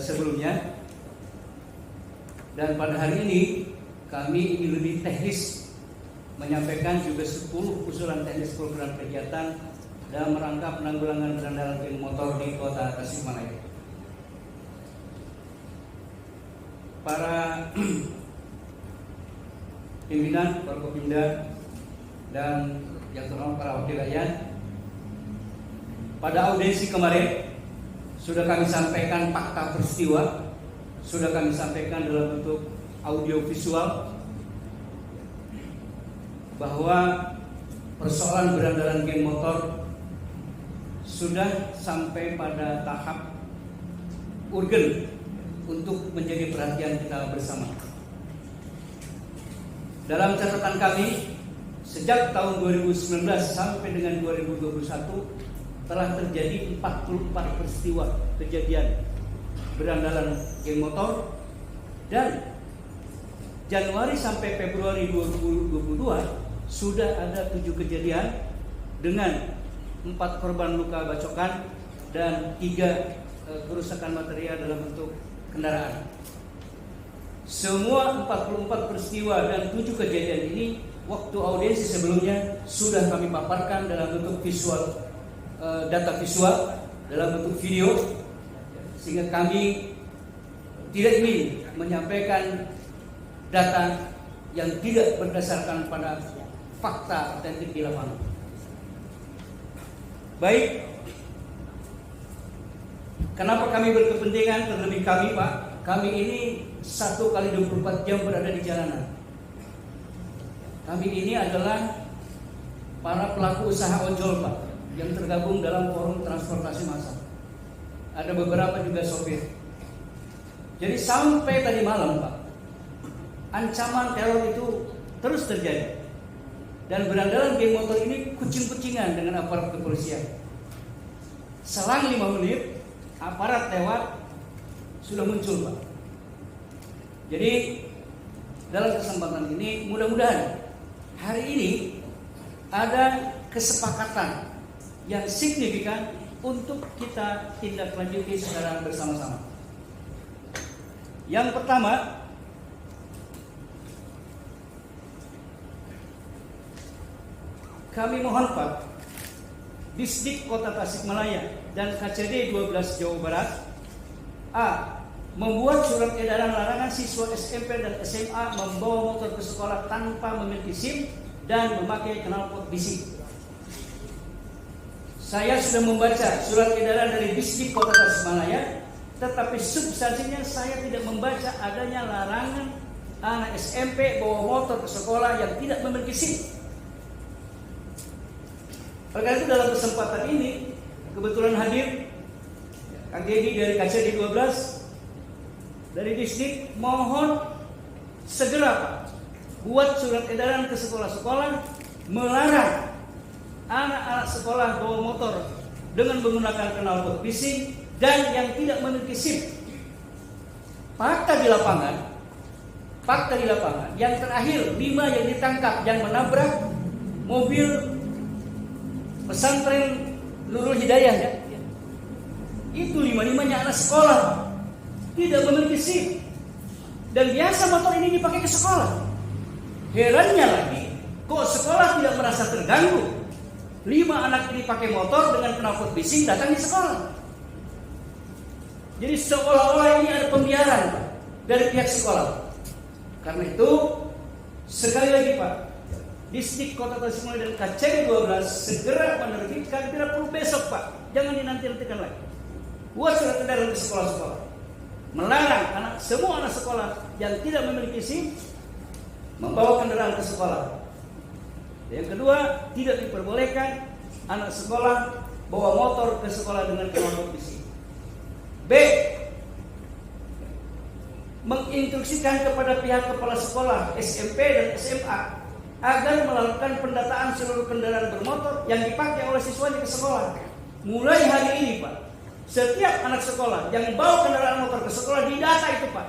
sebelumnya. Dan pada hari ini kami ingin lebih teknis menyampaikan juga 10 usulan teknis program kegiatan dalam rangka penanggulangan berandalan geng motor di Kota Tasikmalaya. Para pimpinan Forkopimda dan yang terhormat para wakil rakyat, pada audiensi kemarin sudah kami sampaikan fakta peristiwa, sudah kami sampaikan dalam bentuk audio visual bahwa persoalan berandalan geng motor sudah sampai pada tahap urgen untuk menjadi perhatian kita bersama. Dalam catatan kami, sejak tahun 2019 sampai dengan 2021 telah terjadi 44 peristiwa kejadian berandalan geng motor, dan Januari sampai Februari 2022 sudah ada 7 kejadian dengan 4 korban luka bacokan dan 3 kerusakan material dalam bentuk kendaraan. Semua 44 peristiwa dan 7 kejadian ini waktu audiensi sebelumnya sudah kami paparkan dalam bentuk visual, data visual, dalam bentuk video, sehingga kami tidak ingin menyampaikan data yang tidak berdasarkan pada fakta otentik di lapangan. Baik, kenapa kami berkepentingan, terlebih kami Pak, kami ini 1 kali 24 jam berada di jalanan. Kami ini adalah para pelaku usaha ojol Pak, yang tergabung dalam forum transportasi massal. Ada beberapa juga sopir. Jadi sampai tadi malam Pak, ancaman teror itu terus terjadi. Dan berandalan geng motor ini kucing-kucingan dengan aparat kepolisian. Selang 5 menit, aparat lewat sudah muncul Pak. Jadi dalam kesempatan ini mudah-mudahan hari ini ada kesepakatan yang signifikan untuk kita tindak lanjuti secara bersama-sama. Yang pertama, kami mohon Pak, Disdik Kota Tasikmalaya dan KCD 12 Jawa Barat membuat surat edaran larangan siswa SMP dan SMA membawa motor ke sekolah tanpa memiliki SIM dan memakai knalpot bising. Saya sudah membaca surat edaran dari Disdik Kota Tasikmalaya, tetapi substansinya saya tidak membaca adanya larangan anak SMP bawa motor ke sekolah yang tidak memiliki SIM. Oleh itu dalam kesempatan ini kebetulan hadir Kang Dedi dari KCD 12 dari Disdik, mohon segera buat surat edaran ke sekolah-sekolah melarang anak-anak sekolah bawa motor dengan menggunakan knalpot bising dan yang tidak memiliki SIM. Fakta di lapangan, yang terakhir 5 yang ditangkap yang menabrak mobil pesantren Nurul Hidayah ya. Itu 5-5-nya anak sekolah tidak memiliki SIM. Dan biasa motor ini dipakai ke sekolah. Herannya lagi, kok sekolah tidak merasa terganggu. 5 anak ini pakai motor dengan knalpot bising datang di sekolah. Jadi seolah-olah ini ada pembiaran Pak, dari pihak sekolah. Karena itu sekali lagi Pak, Disdik Kota Tasikmalaya dan KCD 12 segera menerbitkan, tidak perlu besok Pak, jangan dinanti-nantikan lagi. Buat surat edaran ke sekolah-sekolah, melarang semua anak sekolah yang tidak memiliki SIM membawa kendaraan ke sekolah. Yang kedua, tidak diperbolehkan anak sekolah bawa motor ke sekolah dengan knalpot bising. B, menginstruksikan kepada pihak kepala sekolah SMP dan SMA agar melakukan pendataan seluruh kendaraan bermotor yang dipakai oleh siswanya ke sekolah. Mulai hari ini Pak, setiap anak sekolah yang bawa kendaraan motor ke sekolah didata itu Pak.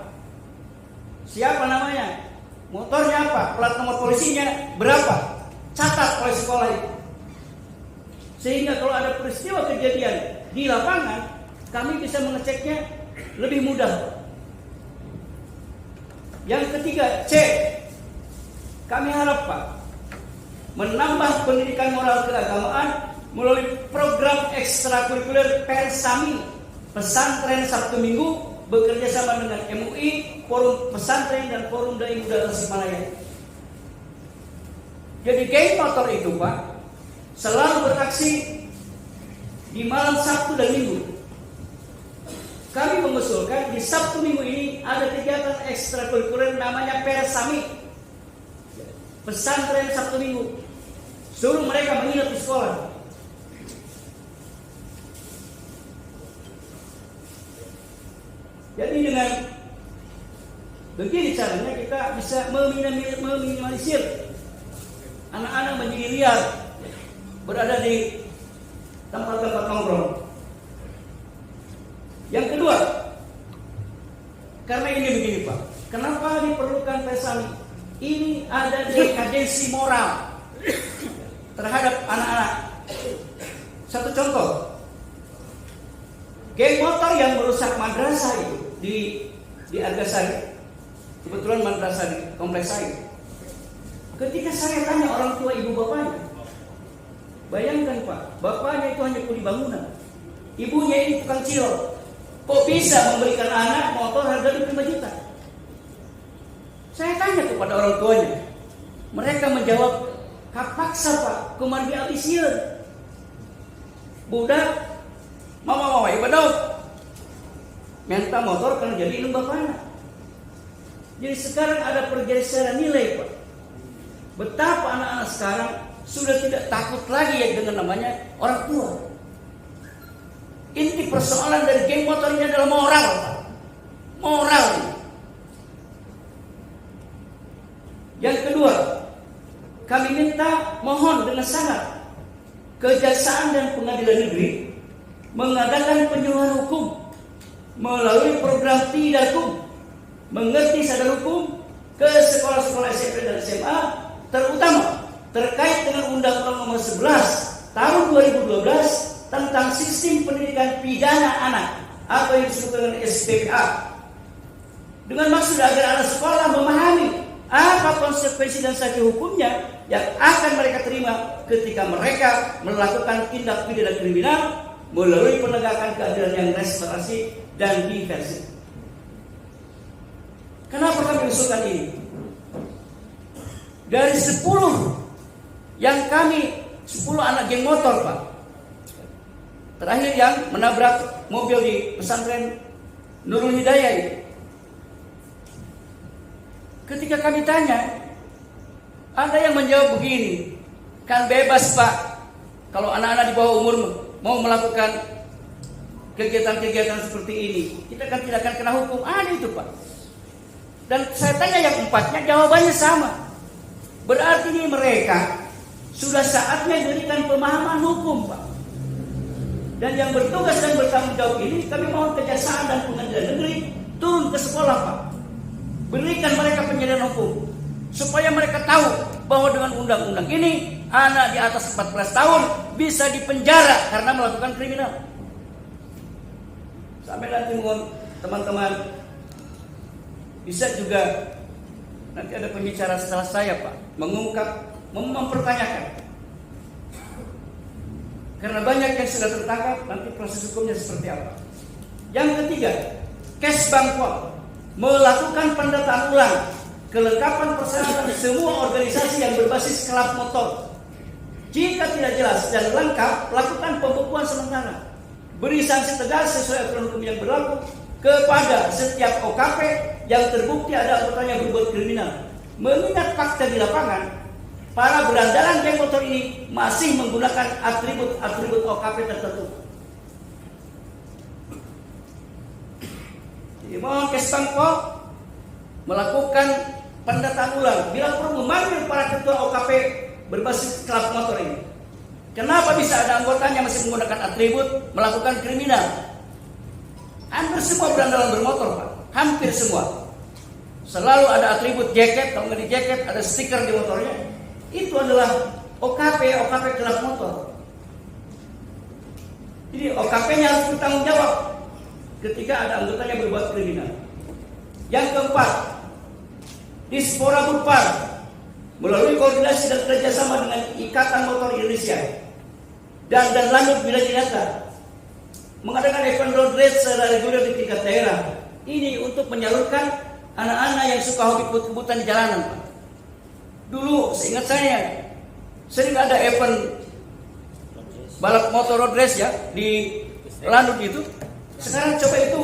Siapa namanya, motornya apa, plat nomor polisinya berapa, catat oleh sekolah itu. Sehingga kalau ada peristiwa kejadian di lapangan, kami bisa mengeceknya lebih mudah. Yang ketiga, C. Kami harap Pak, menambah pendidikan moral keagamaan melalui program ekstrakurikuler Persami, pesantren Sabtu Minggu, bekerja sama dengan MUI, Forum Pesantren dan Forum Dai Muda Tasikmalaya. Jadi geng motor itu Pak selalu beraksi di malam Sabtu dan Minggu. Kami mengusulkan di Sabtu Minggu ini ada kegiatan ekstrakurikuler namanya Persami, pesantren Sabtu Minggu. Suruh mereka menginap di sekolah. Jadi dengan begini caranya kita bisa meminimalisir anak-anak menjadi liar berada di tempat-tempat nongkrong. Yang kedua, karena ini begini Pak, kenapa diperlukan Persami? Ini ada dekadensi moral terhadap anak-anak. Satu contoh, geng motor yang merusak madrasah itu di Argasari, kebetulan madrasah di kompleks saya. Ketika saya tanya orang tua ibu bapaknya, bayangkan Pak, bapaknya itu hanya kuli bangunan, ibunya ini tukang cilok. Kok bisa memberikan anak motor harga 5 juta? Saya tanya kepada orang tuanya, mereka menjawab, kapaksa Pak, kumargi abisir. Budak, mama ibadah, minta motor kan jadi ilmu bapaknya. Jadi sekarang ada pergeseran nilai Pak. Betapa anak-anak sekarang sudah tidak takut lagi ya dengan namanya orang tua. Inti persoalan dari geng motor ini adalah moral, Pak. Moral. Yang kedua, kami minta mohon dengan sangat Kejaksaan dan Pengadilan Negeri mengadakan penyuluhan hukum melalui program Tidakum mengerti sadar hukum ke sekolah-sekolah SMP dan SMA, terutama terkait dengan Undang-Undang Nomor 11 Tahun 2012 tentang sistem pendidikan pidana anak atau yang disebut dengan SPPA, dengan maksud agar anak sekolah memahami apa konsekuensi dan sanksi hukumnya yang akan mereka terima ketika mereka melakukan tindak pidana kriminal melalui penegakan keadilan yang restorasi dan diversi. Kenapa kami usulkan ini? Dari 10 yang kami 10 anak geng motor Pak, terakhir yang menabrak mobil di pesantren Nurul Hidayah itu, ketika kami tanya, ada yang menjawab begini, kan bebas Pak, kalau anak-anak di bawah umur mau melakukan kegiatan-kegiatan seperti ini, kita kan tidak akan kena hukum. Ada itu Pak. Dan saya tanya yang 4-nya, jawabannya sama. Berarti ini mereka sudah saatnya diberikan pemahaman hukum Pak. Dan yang bertugas dan bertanggung jawab ini, kami mohon Kejaksaan dan Pengadilan Negeri turun ke sekolah Pak. Berikan mereka penyadaran hukum supaya mereka tahu bahwa dengan undang-undang ini anak di atas 14 tahun bisa dipenjara karena melakukan kriminal. Sampai nanti mohon teman-teman bisa juga nanti ada pembicara setelah saya Pak mengungkap, mempertanyakan, karena banyak yang sudah tertangkap, nanti proses hukumnya seperti apa. Yang ketiga, Kes Bangkuang melakukan pendataan ulang kelengkapan persyaratan semua organisasi yang berbasis klub motor. Jika tidak jelas dan lengkap, lakukan pembekuan sementara. Beri sanksi tegas sesuai aturan hukum yang berlaku kepada setiap OKP yang terbukti ada anggotanya berbuat kriminal. Mengingat fakta di lapangan, para berandalan geng motor ini masih menggunakan atribut OKP tertentu. Jadi mohon Kesbangko melakukan pendataan ulang bila perlu memanggil para ketua OKP berbasis klub motor ini. Kenapa bisa ada anggotanya masih menggunakan atribut melakukan kriminal? Hampir semua berandalan bermotor Pak, hampir semua. Selalu ada atribut jaket, kalau nggak di jaket ada stiker di motornya. Itu adalah OKP klub motor. Jadi OKP-nya harus bertanggung jawab ketika ada anggotanya berbuat kriminal. Yang keempat, Dispora Budpar melalui koordinasi dan kerjasama dengan Ikatan Motor Indonesia dan Lanut Wilayah Dinata mengadakan event road race secara reguler di tingkat daerah. Ini untuk menyalurkan anak-anak yang suka hobi kebut-kebutan di jalanan, Pak. Dulu seingat saya sering ada event balap motor road race ya di Lanut itu. Sekarang coba itu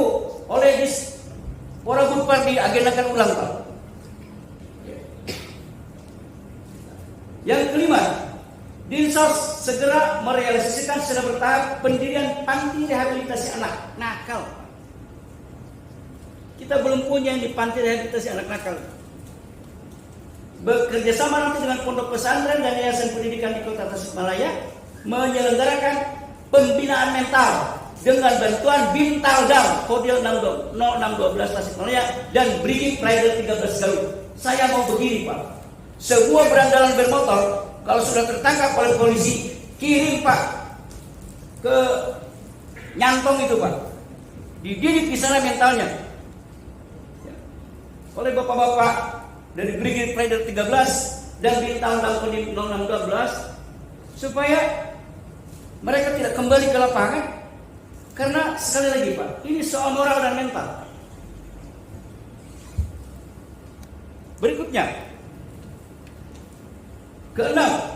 oleh Dispora Budpar diagendakan ulang, Pak. Yang kelima, Dinsos segera merealisasikan secara bertahap pendirian panti rehabilitasi anak nakal. Kita belum punya yang di panti rehabilitasi anak nakal. Bekerja sama nanti dengan pondok pesantren dan yayasan pendidikan di Kota Tasikmalaya menyelenggarakan pembinaan mental dengan bantuan Bintaldam Kodim 0612 Tasikmalaya dan Brigade Rider 13 Garut. Saya mau begini, Pak. Sebuah berandalan bermotor kalau sudah tertangkap oleh polisi, kirim, Pak, ke Nyantong itu, Pak. Dididik di sana mentalnya oleh bapak-bapak dari Brigade Rider 13 dan Bintaldam Kodim 0612 supaya mereka tidak kembali ke lapangan. Karena sekali lagi, Pak, ini soal moral dan mental. Berikutnya, keenam,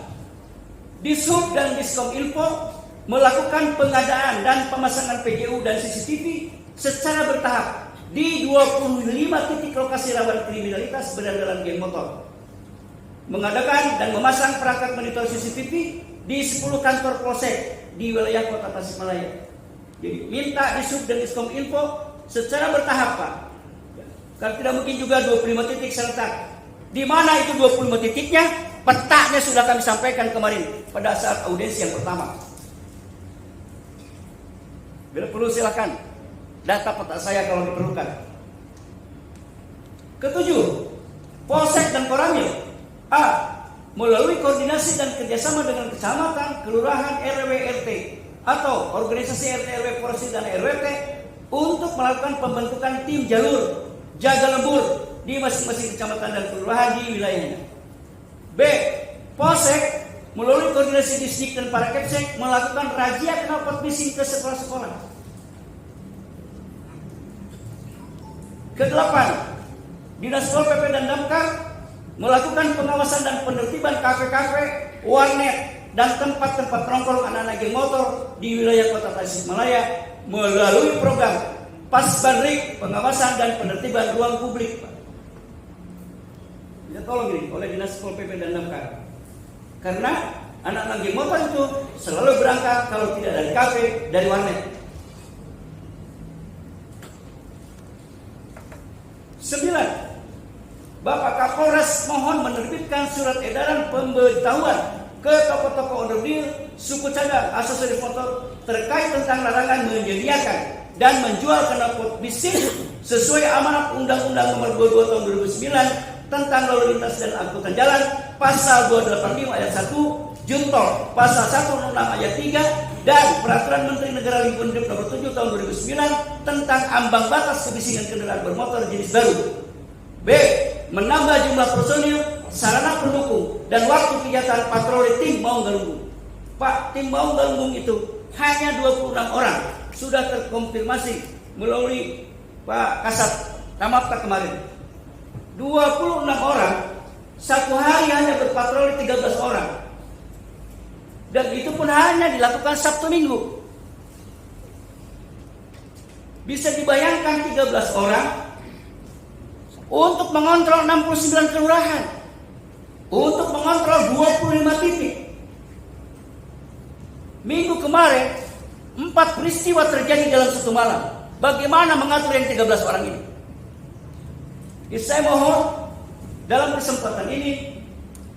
Dishub dan Diskominfo melakukan pengadaan dan pemasangan PGU dan CCTV secara bertahap di 25 titik lokasi rawan kriminalitas berandalan geng motor. Mengadakan dan memasang perangkat monitor CCTV di 10 kantor polsek di wilayah Kota Tasikmalaya. Jadi minta Dishub dan Diskominfo secara bertahap, Pak. Karena tidak mungkin juga 25 titik serentak. Di mana itu 25 titiknya? Petanya sudah kami sampaikan kemarin pada saat audiensi yang pertama. Bila perlu silakan data peta saya kalau diperlukan. Ketujuh, Polsek dan Koramil A. Melalui koordinasi dan kerjasama dengan kecamatan, kelurahan, RW, RT atau organisasi RT, RW, Polsek dan RWT untuk melakukan pembentukan tim jalur jaga lembur di masing-masing kecamatan dan kelurahan di wilayahnya. B. Polsek melalui koordinasi distrik dan para kepsek melakukan razia knalpot bising ke sekolah-sekolah. Kedelapan, Dinas Pol PP dan Damkar melakukan pengawasan dan penertiban kafe-kafe, warnet, dan tempat-tempat nongkrong anak-anak geng motor di wilayah Kota Tasikmalaya melalui program Pasbanrik, pengawasan dan penertiban ruang publik. Ya, tolong ini oleh Dinas Pol PP dan Damkar. Karena anak-anak geng motor itu selalu berangkat kalau tidak dari kafe, dari warnet. 9. Bapak Kapolres mohon menerbitkan surat edaran pemberitahuan ke toko-toko onderdil, suku cadang, aksesoris motor terkait tentang larangan menyediakan dan menjual knalpot bising sesuai amanat Undang-Undang Nomor 22 Tahun 2009 tentang lalu lintas dan angkutan jalan, pasal 285 ayat 1, Junto pasal 166 ayat 3 dan Peraturan Menteri Negara Lingkungan Hidup Nomor 7 Tahun 2009 tentang ambang batas kebisingan kendaraan bermotor jenis baru. B. Menambah jumlah personil, sarana pendukung dan waktu kegiatan patroli tim Maung Galunggung. Pak, tim Maung Galunggung itu hanya 26 orang, sudah terkonfirmasi melalui Pak Kasat Ramapta kemarin. 26 orang, satu hari hanya berpatroli 13 orang. Dan itu pun hanya dilakukan Sabtu Minggu. Bisa dibayangkan 13 orang untuk mengontrol 69 kelurahan, untuk mengontrol 25 titik. Minggu kemarin 4 peristiwa terjadi dalam satu malam. Bagaimana mengatur yang 13 orang ini? Saya mohon dalam kesempatan ini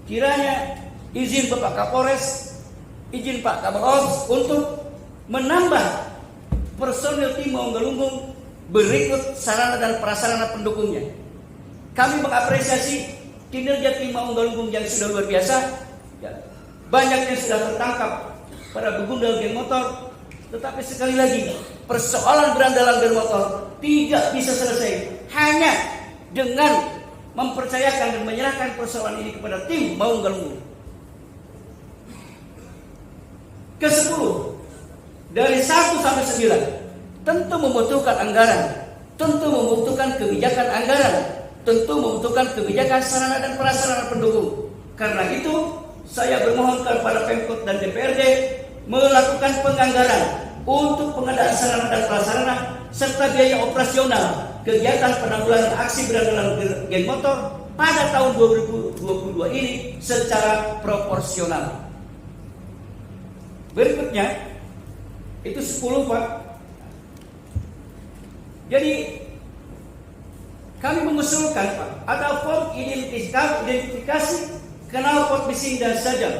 kiranya izin Bapak Kapolres, izin Pak Kabagos untuk menambah personil tim Maung Galunggung berikut sarana dan prasarana pendukungnya. Kami mengapresiasi kinerja tim Maung Galunggung yang sudah luar biasa. Banyak yang sudah tertangkap para begundal geng motor Tetapi sekali lagi, persoalan berandalan bermotor tidak bisa selesai hanya dengan mempercayakan dan menyerahkan persoalan ini kepada tim Maung Galunggung. Ke-10, dari 1 sampai 9 tentu membutuhkan anggaran, tentu membutuhkan kebijakan anggaran, tentu membutuhkan kebijakan sarana dan prasarana pendukung. Karena itu saya bermohon kepada Pemkot dan DPRD melakukan penganggaran untuk pengadaan sarana dan prasarana serta biaya operasional kegiatan penanggulangan aksi berandalan geng motor pada tahun 2022 ini secara proporsional. Berikutnya itu 10, Pak. Jadi kami mengusulkan, Pak, ada form identifikasi knalpot bising dan sajam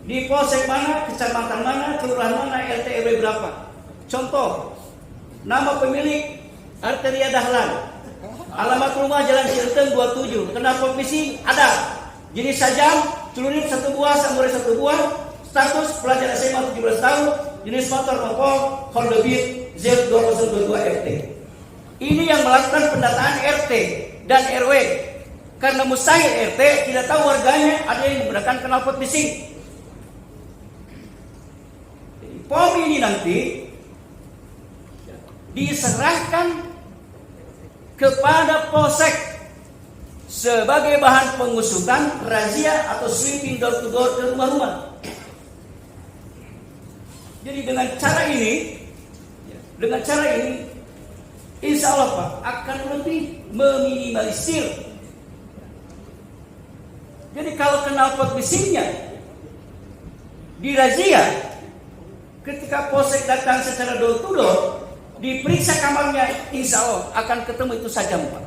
di polsek mana, kecamatan mana, kelurahan mana, RT RW berapa. Contoh, nama pemilik Arteria Dahlan, alamat rumah Jalan Cienteng 27, knalpot bising ada, jenis sajam celurit 1 buah, samurai 1 buah, status pelajar SMA 17 tahun, jenis motor Opel Honda Beat Z2022 RT. Ini yang melakukan pendataan RT dan RW. Karena mustahil RT tidak tahu warganya ada yang menggunakan knalpot bising. POM ini nanti diserahkan kepada Polsek sebagai bahan pengusutan razia atau sweeping door to door ke rumah-rumah. Jadi dengan cara ini, insya Allah, Pak, akan lebih meminimalisir. Jadi kalau knalpot bisingnya dirazia, ketika Polsek datang secara door to door, diperiksa kamarnya, insya Allah akan ketemu itu sajam, Pak.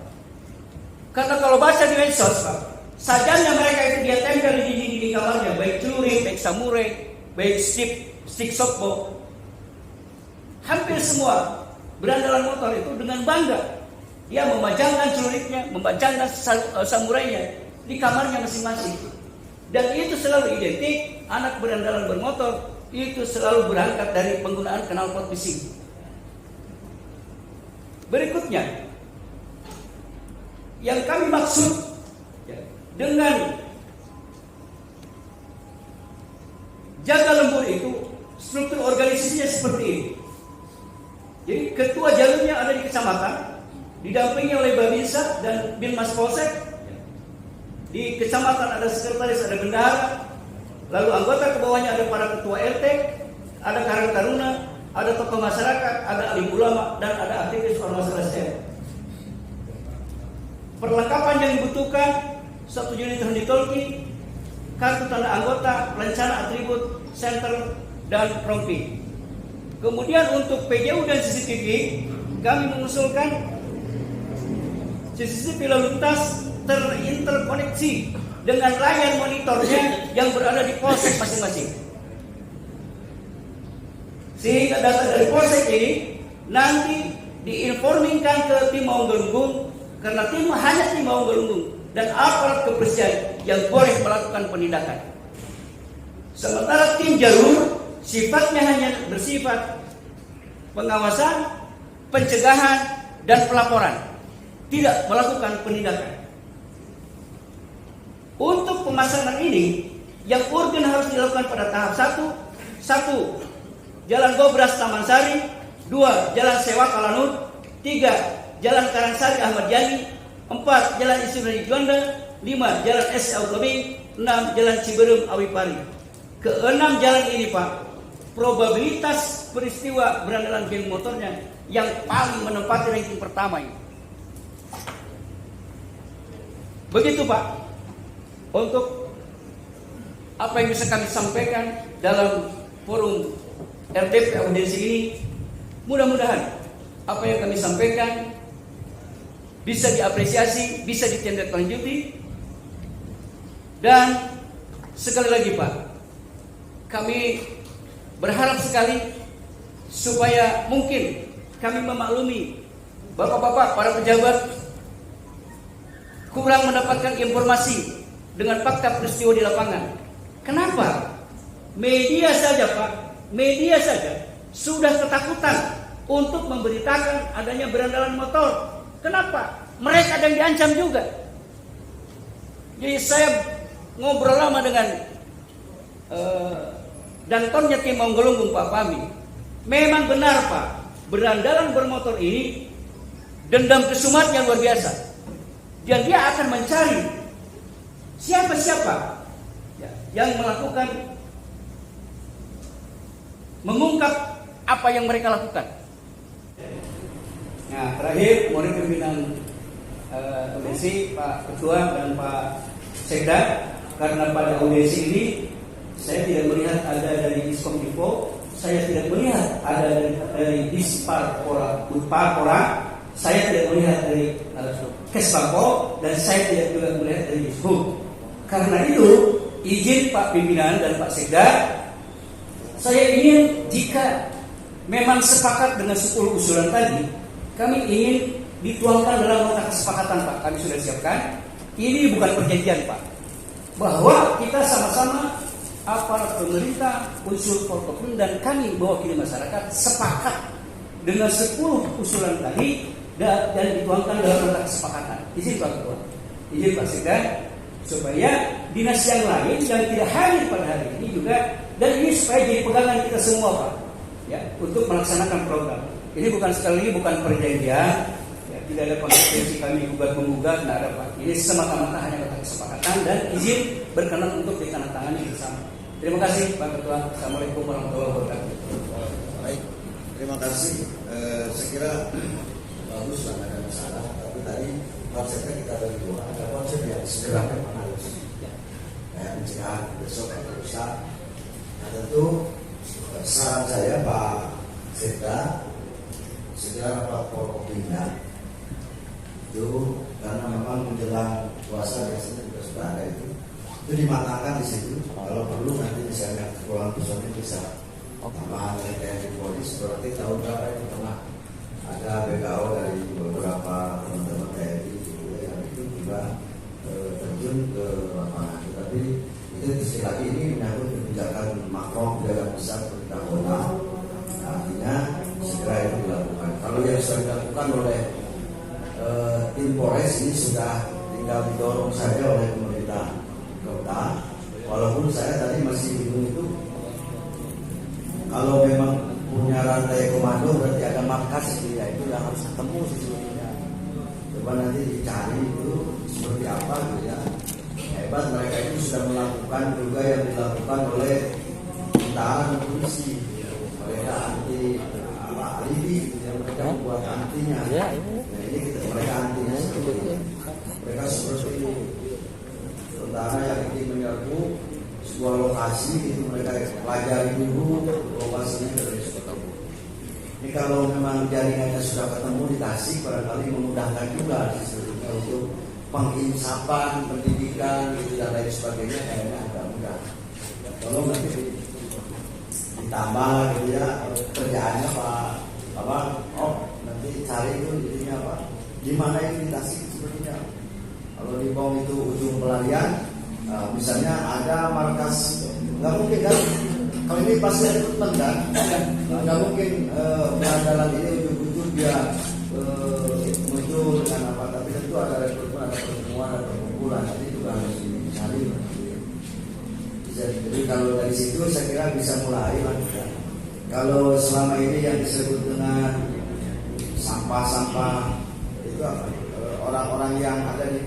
Karena kalau baca di medsos, Pak, sajamnya mereka itu dia tempel di dinding kamarnya, baik celurit, baik samurai, baik stick softball. Hampir semua berandalan motor itu dengan bangga dia memajangkan celuritnya, memajangkan samurainya di kamarnya masing-masing. Dan itu selalu identik, anak berandalan bermotor itu selalu berangkat dari penggunaan knalpot bising. Berikutnya, yang kami maksud dengan jaga lembur itu struktur organisasinya seperti ini. Jadi ketua jalurnya ada di kecamatan, didampingi oleh Babinsa dan Binmas Polsek. Di kecamatan ada sekretaris, ada bendahara, lalu anggota ke bawahnya ada para ketua RT, ada karang taruna, ada tokoh masyarakat, ada alim ulama, dan ada aktivis ormas LSM. Perlengkapan yang dibutuhkan 1 unit honey-talkie, kartu tanda anggota, lencana atribut, senter, dan rompi. Kemudian untuk PJU dan CCTV, kami mengusulkan CCTV lalu lintas terinterkoneksi dengan layar monitornya yang berada di polsek masing-masing. Sehingga data dari polsek ini nanti diinformasikan ke tim Maung Galunggung, karena hanya tim Maung Galunggung dan aparat kebersihan yang boleh melakukan penindakan. Sementara tim jalur sifatnya hanya bersifat pengawasan, pencegahan, dan pelaporan, tidak melakukan penindakan. Untuk pemasangan ini, yang urgen harus dilakukan pada tahap 1, Jalan Gobras Taman Sari, 2, Jalan Sewa Kalanut, 3, Jalan Karangsari Ahmad Yani, 4, Jalan Ismail Juanda, 5, Jalan S. Autobing, 6, Jalan Ciberem Awipari. Ke-6 jalan ini, Pak, probabilitas peristiwa berandalan geng motornya yang paling menempati ranking pertama ini. Begitu, Pak, untuk apa yang bisa kami sampaikan dalam forum RDP audiensi ini. Mudah-mudahan apa yang kami sampaikan bisa diapresiasi, bisa ditindaklanjuti. Dan sekali lagi, Pak, kami berharap sekali supaya mungkin kami memaklumi bapak-bapak para pejabat kurang mendapatkan informasi dengan fakta peristiwa di lapangan. Kenapa? Media saja, Pak, media saja sudah ketakutan untuk memberitakan adanya berandalan motor. Kenapa? Mereka yang diancam juga. Jadi saya ngobrol lama dengan Dantonnya tim Manggelunggung Pak Fahmi. Memang benar Pak, berandalan bermotor ini dendam kesumatnya luar biasa. Dan dia akan mencari siapa-siapa yang mengungkap apa yang mereka lakukan. Nah, terakhir mohon pimpinan audiensi Pak Ketua dan Pak Sekda, karena pada audiensi ini saya tidak melihat ada dari Diskominfo, saya tidak melihat ada dari Disparpora, saya tidak melihat dari Kesbangko, dan saya tidak juga melihat dari Dishub. Karena itu izin Pak Pimpinan dan Pak Sekda, saya ingin jika memang sepakat dengan 10 usulan tadi, kami ingin dituangkan dalam nota kesepakatan Pak. Kami sudah siapkan. Ini bukan perjanjian Pak, bahwa kita sama-sama aparat pemerintah, unsur Forkopimda dan kami mewakili masyarakat sepakat dengan 10 usulan tadi dan dituangkan dalam nota kesepakatan. Izin Pak Ketua, izin Pak Sekda, supaya dinas yang lain yang tidak hadir pada hari ini juga, dan ini supaya jadi pegangan kita semua Pak, ya, untuk melaksanakan program. Ini bukan sekali lagi bukan perjanjian, ya, tidak ada konsekuensi kami gugat-menggugat, tidak ada Pak. Ini semata-mata hanya nota kesepakatan dan izin berkenan untuk ditandatangani bersama. Terima kasih Pak Ketua. Assalamualaikum warahmatullahi wabarakatuh. Baik, terima kasih. Saya kira bagus lah, ada masalah. Tapi tadi konsepnya kita ada dua. Ada konsep yang segera harus mencegah besok atau lusa. Nah tentu saran saya Pak Sekda segera rapat Forkopimda itu, karena memang menjelang puasa biasanya juga sudah ada itu dimatangkan di situ. Kalau perlu nanti misalnya ruangan personil bisa tambahan dari TNI Polri, seperti tahun berapa itu pernah ada BKO dari beberapa teman-teman TNI yang itu juga terjun ke lapangan. Tapi itu sekali lagi ini menyangkut kebijakan makro, kebijakan besar pemerintah kota. Artinya segera itu dilakukan. Kalau yang sudah dilakukan oleh tim Polres ini sudah tinggal didorong saja oleh pemerintah kota. Walaupun saya tadi masih bingung itu, kalau memang punya rantai komando berarti ada markas itu, ya itu yang harus ketemu sesungguhnya. Coba nanti dicari itu seperti apa gitu ya. Hebat mereka itu sudah melakukan juga yang dilakukan oleh tentara dan polisi. Mereka anti alibi gitu ya, mereka buat antinya. Nah ini mereka antinya seperti itu. Mereka seperti itu. Tentara yang ingin menyerbu sebuah lokasi itu mereka pelajari dulu lokasinya dari ketemu. Ini kalau memang jaringannya sudah ketemu di Tasik, barangkali memudahkan juga sebetulnya untuk penginsapan, pendidikan gitu dan lain sebagainya, kayaknya agak mudah. Kalau nanti ditambah gitu ya kerjaannya Pak, nanti cari itu jadinya apa? Di mana itu di Tasik sepertinya. Kalau di bawah itu ujung pelarian, misalnya ada markas, nggak mungkin kan? Kalau ini pasti ada rekrutmen kan? Nggak mungkin berandalan ini ujung-ujung dia muncul dengan apa? Tapi tentu ada rekrutmen, ada pertemuan, ada perkumpulan. Jadi juga harus dicari. Jadi kalau dari situ saya kira bisa mulai lah. Kalau selama ini yang disebut dengan sampah-sampah itu apa? Orang-orang yang ada di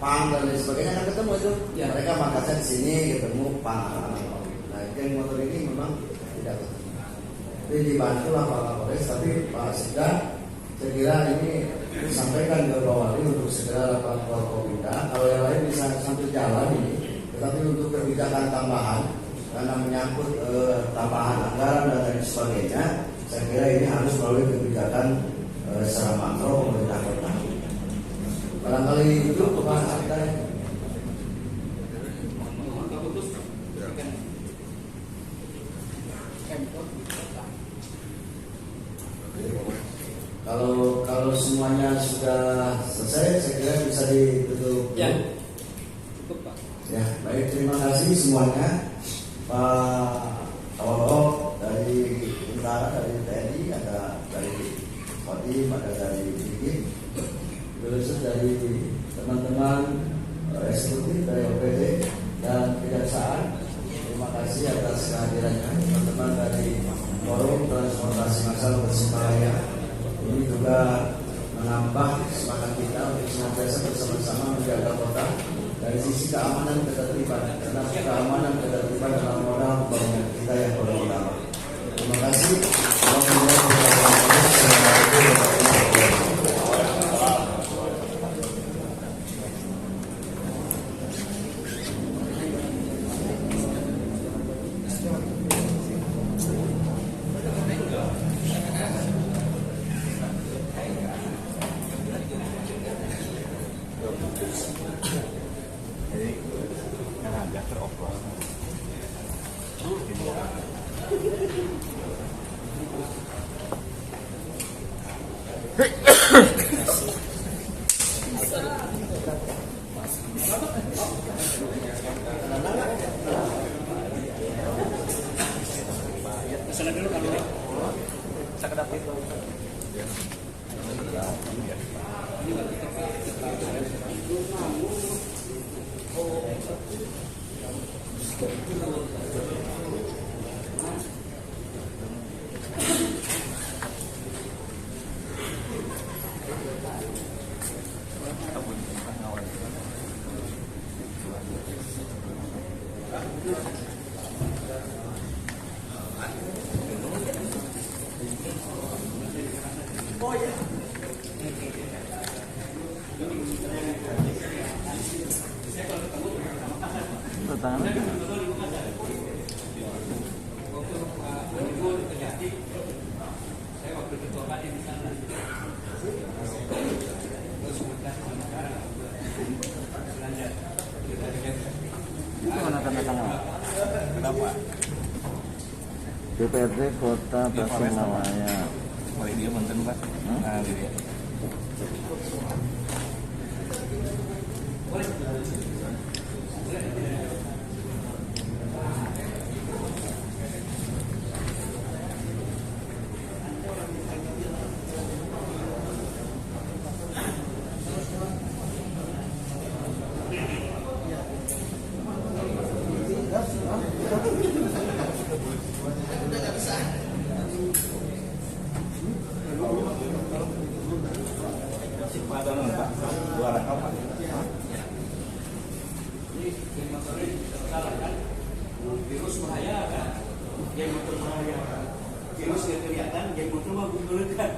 PAN dan lain sebagainya akan ketemu itu. Ya, mereka markasnya di sini ketemu PAN. Nah, geng motor ini memang tidak ketemu. Jadi dibantu lah Pak Kapolres, tapi Pak Sekda saya kira ini disampaikan ke Bawali untuk segera lakukan Forkopimda. Kalau yang lain bisa sambil jalan ini, tetapi untuk kebijakan tambahan karena menyangkut tambahan anggaran dan lain sebagainya, saya kira ini harus melalui kebijakan secara makro pemerintah kota. Barangkali itu Pak Sekda. Kalau semuanya sudah selesai, saya kira bisa ditutup. Ya, cukup Pak. Ya, baik, terima kasih semuanya. Pak Awalok dari tentara, dari TNI, ada dari Kodim, ada dari BIKIN, terus dari teman-teman eksekutif dari OPD dan kejaksaan. Terima kasih atas kehadirannya teman-teman dari Forum Transportasi Massal Tasikmalaya. Ini juga menambah semangat kita untuk senantiasa bersama-sama menjaga kota dari sisi keamanan ketertiban, karena keamanan ketertiban adalah modal pembangunan kita yang paling utama. Terima kasih. Jadi kan agak teroplos. Kesana dulu kami. Sekedap itu. Kenapa? DPRD Kota Tasikmalaya. Boleh dia mantan Pak? Nah, dia. Virus bahaya kan, yang motor bahaya. Virus yang kelihatan, yang motor mah bukan.